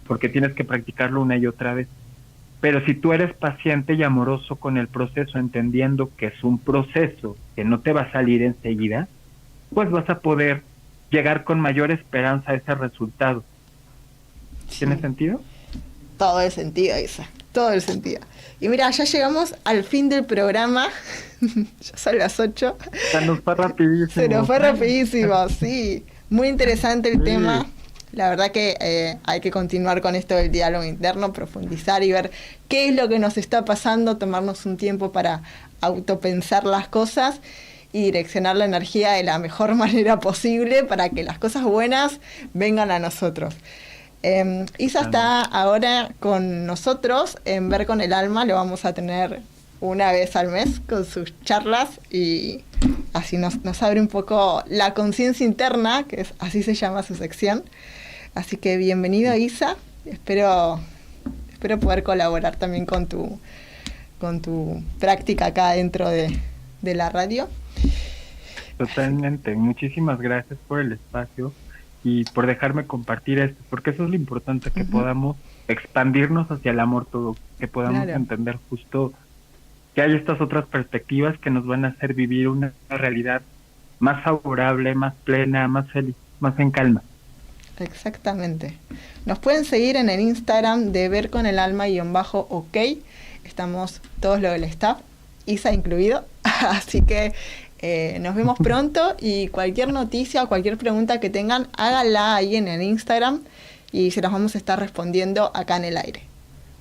porque tienes que practicarlo una y otra vez. Pero si tú eres paciente y amoroso con el proceso, entendiendo que es un proceso que no te va a salir enseguida, pues vas a poder llegar con mayor esperanza a ese resultado. ¿Tiene sentido? Todo el sentido, Isa. Todo el sentido. Y mira, ya llegamos al fin del programa. Ya son las 8. Se nos fue rapidísimo. Se nos fue rapidísimo, sí. Muy interesante el tema. La verdad que hay que continuar con esto del diálogo interno, profundizar y ver qué es lo que nos está pasando, tomarnos un tiempo para autopensar las cosas y direccionar la energía de la mejor manera posible para que las cosas buenas vengan a nosotros. Isa está ahora con nosotros en Ver con el Alma, lo vamos a tener una vez al mes con sus charlas y así nos abre un poco la conciencia interna, que es, así se llama su sección. Así que bienvenido, Isa. Espero poder colaborar también con tu práctica acá dentro de la radio. Totalmente. Muchísimas gracias por el espacio y por dejarme compartir esto, porque eso es lo importante, que podamos expandirnos hacia el amor todo, que podamos entender justo que hay estas otras perspectivas que nos van a hacer vivir una realidad más favorable, más plena, más feliz, más en calma. Exactamente. Nos pueden seguir en el Instagram de Ver con el Alma _OK. Estamos todos los del staff, Isa incluido. Así que nos vemos pronto y cualquier noticia o cualquier pregunta que tengan, háganla ahí en el Instagram y se las vamos a estar respondiendo acá en el aire.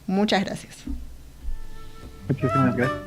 Muchas gracias. Muchísimas gracias.